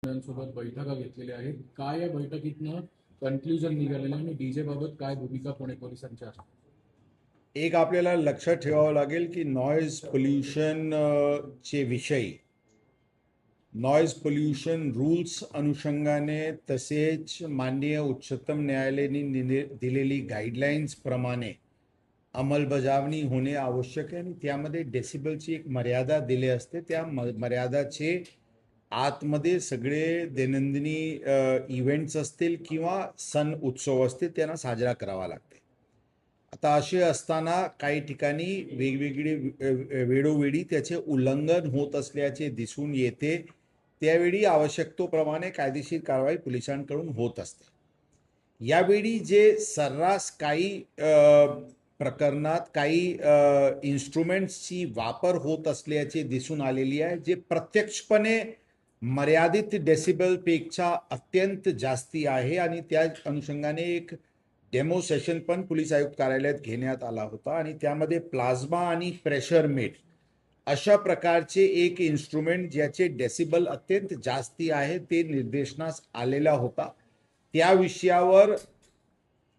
सोबत बैठका घेतलेल्या आहेत. काय या बैठकीतनं कन्क्लुजन निघालेलं आणि डीजे बाबत काय भूमिका पुणे पोलिसांची असते? एक आपल्याला लक्षात ठेवावं लागेल की नॉईज पोल्युशन चे विषयी नॉईज पोल्युशन रूल्स अनुषंगाने तसेच माननीय उच्चतम न्यायालयाने दिलेली गाईडलाईन्स प्रमाणे अंमलबजावणी होणे आवश्यक आहे आणि त्यामध्ये डेसिबलची एक मर्यादा दिली असते. त्या मर्यादाचे आतमध्ये सगळे दैनंदिनी इव्हेंट्स असतील किंवा सण उत्सव असतील त्यांना साजरा करावा लागते. आता असे असताना काही ठिकाणी वेगवेगळे वेळोवेळी त्याचे उल्लंघन होत असल्याचे दिसून येते. त्यावेळी आवश्यकतेप्रमाणे कायदेशीर कारवाई पोलिसांकडून होत असते. यावेळी जे सर्रास काही प्रकरणात काही इन्स्ट्रुमेंट्सची वापर होत असल्याचे दिसून आलेली आहे, जे प्रत्यक्षपणे मर्यादित डेसिबलपेक्षा अत्यंत जास्ती आहे आणि त्या अनुषंगाने एक डेमो सेशन पण पोलीस आयुक्त कार्यालयात घेण्यात आला होता आणि त्यामध्ये प्लाझ्मा आणि प्रेशर मीट अशा प्रकारचे एक इन्स्ट्रुमेंट ज्याचे डेसिबल अत्यंत जास्ती आहे ते निर्देशनास आलेला होता. त्या विषयावर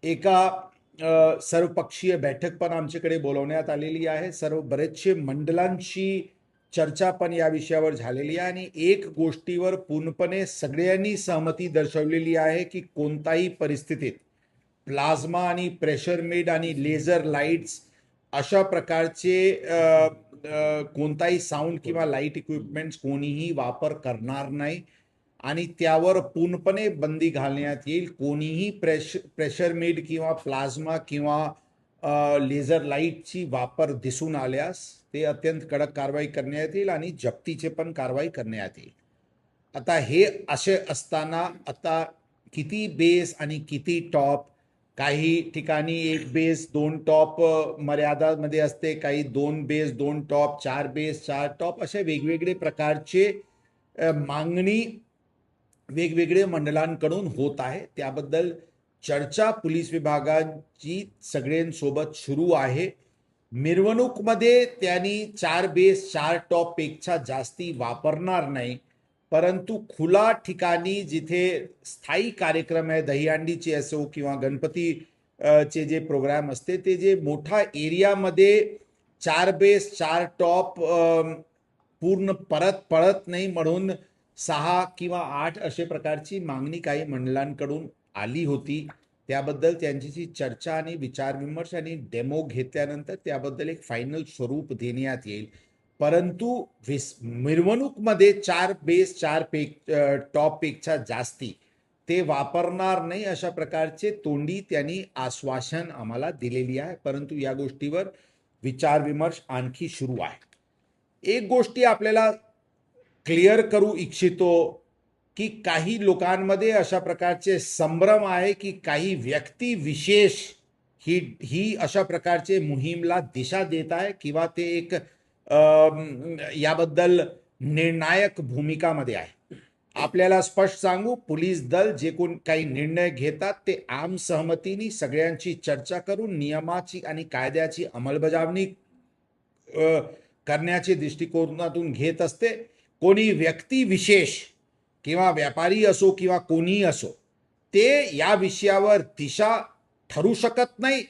एका सर्वपक्षीय बैठक पण आमच्याकडे बोलवण्यात आलेली आहे. बरेचसे मंडळांची चर्चा पण या विषयावर झालेली आहे आणि एक गोष्टीवर पूर्णपणे सगळ्यांनी सहमती दर्शवलेली आहे की कोणताही परिस्थितीत प्लाझ्मा आणि प्रेशर मीड आणि लेझर लाईट्स अशा प्रकारचे कोणताही साऊंड किंवा लाईट इक्विपमेंट्स कोणीही वापर करणार नाही आणि त्यावर पूर्णपणे बंदी घालण्यात येईल. कोणीही प्रेशर मीड किंवा प्लाझ्मा किंवा लेझर लाईटची वापर दिसून आल्यास ते अत्यंत कडक कारवाई करण्यात येईल आणि जप्तीचे पण कारवाई करण्यात येईल. आता हे असे असताना आता किती बेस आणि किती टॉप, काही ठिकाणी एक बेस 2 टॉप मर्यादामध्ये असते, काही 2 बेस 2 टॉप, 4 बेस 4 टॉप, अशा वेगवेगळे प्रकारचे मागणी वेगवेगळे मंडळांकडून होत आहे. त्याबद्दल चर्चा पोलीस विभागाची सगळ्यांसोबत सुरू आहे. मिरवणूकमध्ये त्यांनी 4 बेस 4 टॉप पेक्षा जास्ती वापरणार नाही, परंतु खुला ठिकाणी जिथे स्थायी कार्यक्रम आहे, दहीहंडीचे असो किंवा गणपती चे जे प्रोग्राम असते ते जे मोठा एरियामध्ये 4 बेस 4 टॉप पूर्ण परत पडत नाही म्हणून 6 किंवा 8 अशा प्रकारची मागणी काही मंडळांकडून आली होती. त्याबद्दल त्यांची चर्चा आणि विचारविमर्श आणि डेमो घेतल्यानंतर त्याबद्दल एक फायनल स्वरूप देण्यात येईल. परंतु मिरवणूकमध्ये 4 बेस 4 टॉप पेक्षा जास्ती ते वापरणार नाही अशा प्रकारचे तोंडी त्यांनी आश्वासन आम्हाला दिलेली आहे. परंतु या गोष्टीवर विचारविमर्श आणखी सुरू आहे. एक गोष्टी आपल्याला क्लिअर करू इच्छितो की काही लोकांमध्ये अशा प्रकारचे संभ्रम आहे की काही व्यक्ती विशेष ही अशा प्रकारचे मोहीमला दिशा देत आहे किंवा ते एक याबद्दल निर्णायक भूमिकामध्ये आहे. आपल्याला स्पष्ट सांगू, पोलीस दल जे कोण काही निर्णय घेतात ते आम सहमतीने सगळ्यांची चर्चा करून नियमाची आणि कायद्याची अंमलबजावणी करण्याचे दृष्टिकोनातून घेत असते. कोणी व्यक्ती विशेष किंवा व्यापारी असो किंवा कोणीही असो ते या विषयावर दिशा ठरू शकत नाही.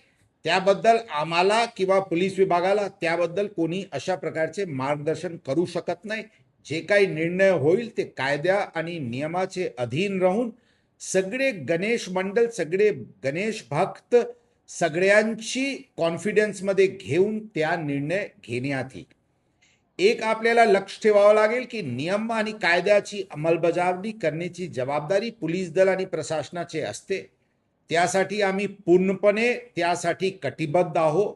त्याबद्दल आम्हाला किंवा पोलीस विभागाला त्याबद्दल कोणी अशा प्रकारचे मार्गदर्शन करू शकत नाही. जे काही निर्णय होईल ते कायद्या आणि नियमाचे अधीन राहून सगळे गणेश मंडळ, सगळे गणेश भक्त सगळ्यांची कॉन्फिडन्समध्ये घेऊन त्या निर्णय घेण्यात येईल. एक आपल्याला लक्ष ठेवावं लागेल की नियम आणि कायद्याची अंमलबजावणी करण्याची जबाबदारी पोलीस दल आणि प्रशासनाची असते. त्यासाठी आम्ही पूर्णपणे त्यासाठी कटिबद्ध आहोत.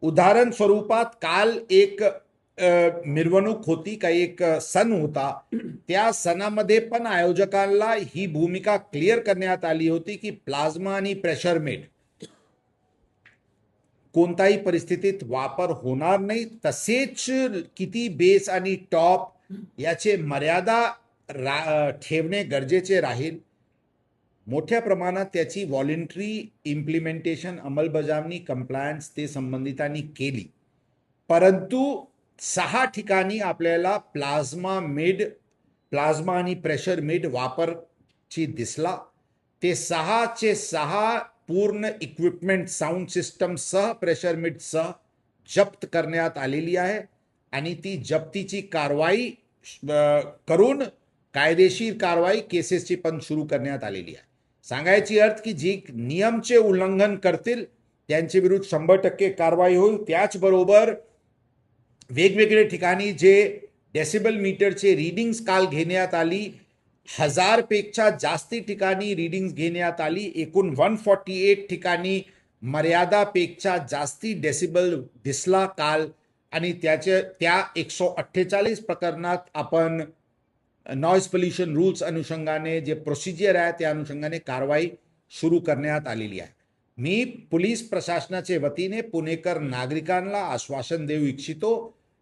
उदाहरण स्वरूपात काल एक मिरवणूक होती, काही एक सण होता. त्या सणामध्ये पण आयोजकांना ही भूमिका क्लिअर करण्यात आली होती की प्लाझ्मा आणि प्रेशर मीट कोणताही परिस्थितीत वापर होणार नाही. तसेच किती बेस आणि टॉप याचे मर्यादा ठेवणे गरजेचे राहील. मोठ्या प्रमाणात त्याची व्हॉलंटरी इम्प्लिमेंटेशन अंमलबजावणी कंप्लायन्स ते संबंधितांनी केली. परंतु 6 ठिकाणी आपल्याला प्लाझ्मा मीड प्लाझ्मा आणि प्रेशर मीट वापरची दिसला. ते 6चे 6 पूर्ण इक्विपमेंट साऊंड सिस्टम सह प्रेशर मीट सह जप्त करण्यात आलेली आहे आणि ती जप्तीची कारवाई करून कायदेशीर कारवाई केसेसची पण सुरू करण्यात आलेली आहे. सांगायची अर्थ की जी नियमचे उल्लंघन करतील त्यांच्या विरुद्ध 100% कारवाई होईल. त्याचबरोबर वेगवेगळे ठिकाणी जे डेसिबल मीटरचे रीडिंग्स काल घेण्यात आली, 1000 पेक्षा जास्ती ठिकाणी रीडिंग्स घेण्यात आली. एकूण 148 ठिकाणी मर्यादापेक्षा जास्ती डेसिबल दिसला काल आणि त्या 148 प्रकरणात आपण नॉइज पोल्युशन रूल्स अनुषंगाने जे प्रोसिजर आहे त्या अनुषंगाने कारवाई सुरू करण्यात आलेली आहे. मी पोलीस प्रशासनाचे वतीने पुणेकर नागरिकांना आश्वासन देऊ इच्छितो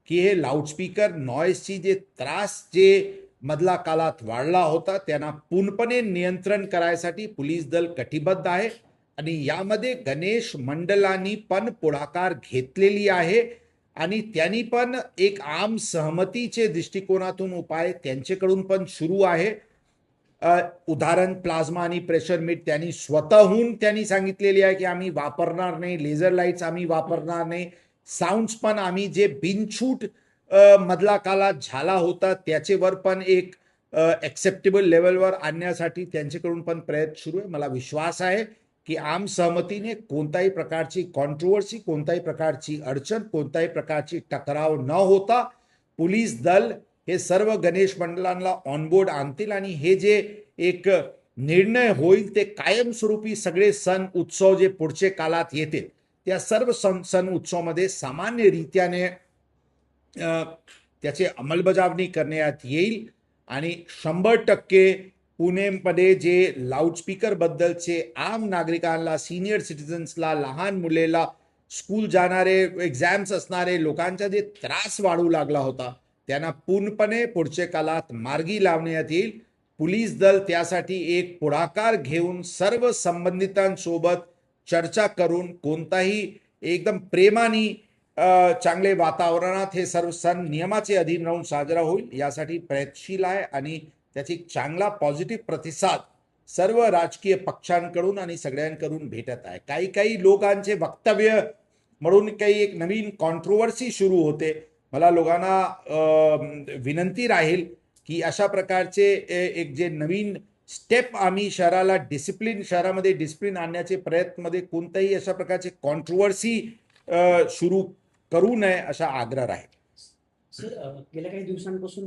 की हे लाऊडस्पीकर नॉइजची जे त्रास जे मधला काळात वाढला होता त्यांना पूर्णपणे नियंत्रण करायसाठी पोलीस दल कटिबद्ध आहे आणि यामध्ये गणेश मंडळांनी पण पुढाकार घेतलेली आहे आणि त्यांनी पण एक आम सहमतीचे दृष्टिकोनातून उपाय त्यांच्याकडून पण सुरू आहे. उदाहरण प्लाझ्मा आणि प्रेशर मीट त्यांनी स्वतःहून त्यांनी सांगितलेली आहे की आम्ही वापरणार नाही, लेझर लाईट्स आम्ही वापरणार नाही, साऊंड्स पण आम्ही जे बिनछूट मधला काळात झाला होता त्याच्यावर पण एक ॲक्सेप्टेबल लेवलवर आणण्यासाठी त्यांच्याकडून पण प्रयत्न सुरू आहे. मला विश्वास आहे की आम सहमतीने कोणत्याही प्रकारची कॉन्ट्रोवर्सी, कोणत्याही प्रकारची अडचण, कोणत्याही प्रकारची टकराव न होता पोलीस दल हे सर्व गणेश मंडळांना ऑनबोर्ड आणतील आणि हे जे एक निर्णय होईल ते कायमस्वरूपी सगळे सण उत्सव जे पुढचे काळात येतील त्या सर्व सण उत्सवामध्ये सामान्यरित्याने त्याची अंमलबजावणी करण्यात येईल आणि 100% पुणेमध्ये जे लाऊडस्पीकर बद्दलचे आम नागरिकांना, सिनियर सिटीजन्सला, लहान मुलेला, स्कूल जाणारे, एक्झाम्स असणारे लोकांचा जे त्रास वाढू लागला होता त्यांना पूर्णपणे पुढच्या काळात मार्गी लावण्यात येईल. पोलीस दल त्यासाठी एक पुढाकार घेऊन सर्व संबंधितांसोबत चर्चा करून कोणताही एकदम प्रेमाने चांगले वातावरणात हे सर्व सण नियमाचे अधीन राहून साजरा होईल यासाठी प्रयत्नशील आहे आणि त्याची चांगला पॉझिटिव्ह प्रतिसाद सर्व राजकीय पक्षांकडून आणि सगळ्यांकडून भेटत आहे. काही लोकांचे वक्तव्य म्हणून काही एक नवीन कॉन्ट्रोवर्सी सुरू होते. मला लोकांना विनंती राहील की अशा प्रकारचे एक जे नवीन स्टेप आम्ही शहरामध्ये डिसिप्लिन आणण्याचे प्रयत्नमध्ये कोणत्याही अशा प्रकारचे कॉन्ट्रोवर्सी सुरू करू नये असा आग्रह आहे. सर, गेल्या काही दिवसांपासून